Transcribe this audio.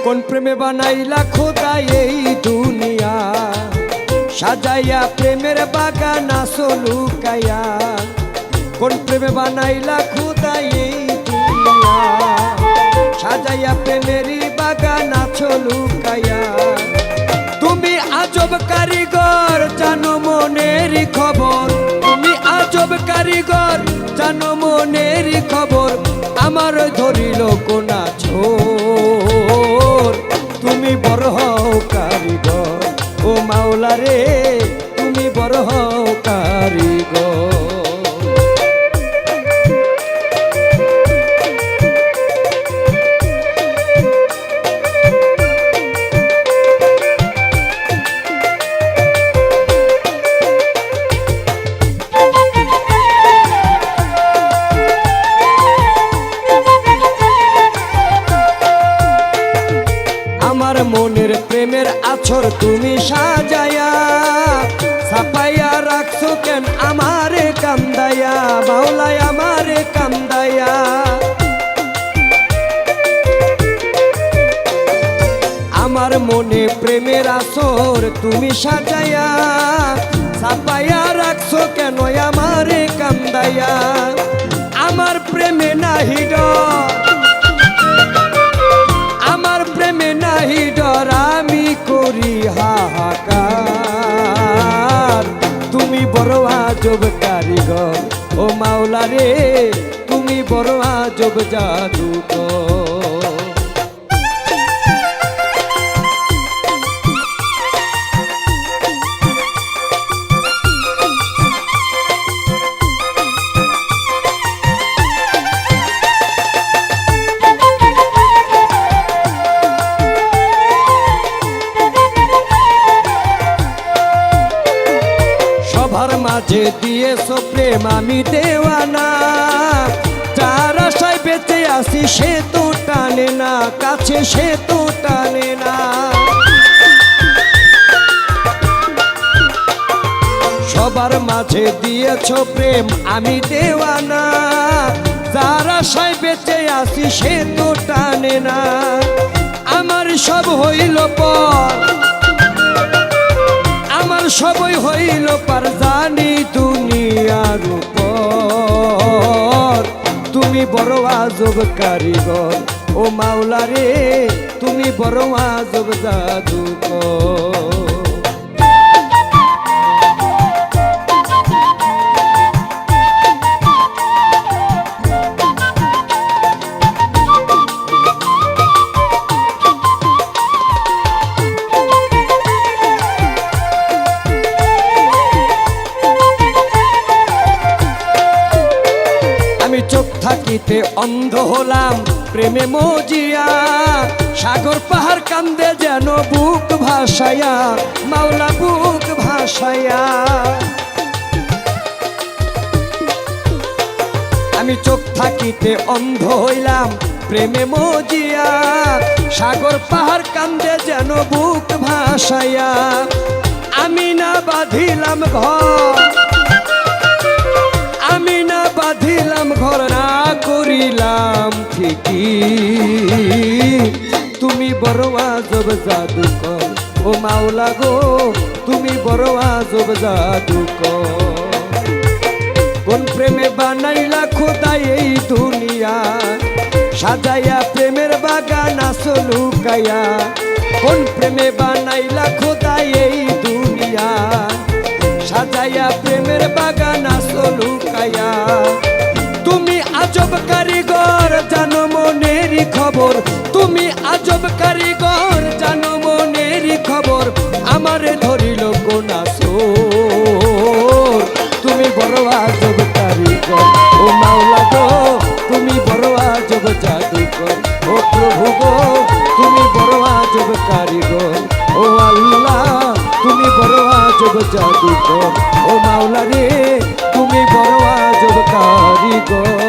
কোন প্রেমে বানাইলা খোদা এই দুনিয়া, সাজাইয়া প্রেমের বাগান আসো লুকাইয়া। কোন প্রেমে বানাইলা খোদা এই দুনিয়া, সাজাইয়া প্রেমেরই বাগান আছো লুকাইয়া। তুমি আজব কারিগর জানো মনেরই খবর, তুমি আজব কারিগর জানো মনেরই খবর। আমার ধরিল কোনা ছোর, তুমি বড় হও কারিগর ও মাওলা রে, তুমি বড় হও কারিগর। আমার মনের প্রেমের আছর তুমি সাজায়া, ছাপাইয়া রাখছো কেন আমারে কান্দায়া, মাওলাই আমারে কান্দায়া। আমার মনে প্রেমের আছর তুমি সাজায়া, ছাপাইয়া রাখছো কেন আমারে কান্দায়া। আমার প্রেমে নাহি ডর, আমার প্রেমে নাহি ডর, আমি করি হাহাকার। তুমি বড় আজব কারিগর ও মাওলা রে, তুমি বড় আজব জাদুকর। সবার মাঝে দিয়েছো প্রেম আমি দেওয়ানা, যার আশায় বেঁচে আসি সে তো টানে না, কাছে সে তো টানে না। সবার মাঝে দিয়েছো প্রেম আমি দেওয়ানা, যার আশায় বেঁচে আসি সে তো টানে না। আমার সব হইল পর, আমার সবই হইল পার, জানি দুনিয়ার উপর। তুমি বড় আজব কারিগর ও মাওলা রে, তুমি বড় আজব জাদুকর। আমি চোখ থাকিতে অন্ধ হলাম প্রেমে মজিয়া, সাগর পাহাড় কান্দে যেন বুক ভাসায়া, মাওলা বুক ভাসায়া। আমি চোখ থাকিতে অন্ধ হইলাম প্রেমে মজিয়া, সাগর পাহাড় কান্দে যেন বুক ভাসায়া। আমি না বাঁধিলাম ঘর, আমি না বাঁধিলাম ঘর, না করিলাম ঠিকই। তুমি বড় আজব জাদুকর ও মাওলা গো, তুমি বড় আজব জাদুকর। কোন প্রেমে বানাইলা খোদা এই দুনিয়া, সাজাইয়া প্রেমের বাগান আসো লুকাইয়া। কোন প্রেমে বানাইলা খোদা এই দুনিয়া, সাজাইয়া প্রেমের বাগান আসো লুকাইয়া। তুমি আজব কারিগর জানো মনেরই খবর, তুমি আজব কারিগর জানো মনেরই খবর। আমারে ধরিল কোনা ছোর, তুমি বড় আজব কারিগর ও মাওলা গো, তুমি বড় আজব জাদুকর। ও প্রভু গো, তুমি বড় আজব কারিগর ও আল্লাহ, তুমি বড় আজব জাদুকর ও মাওলা রে, তুমি বড় আজব কারিগর।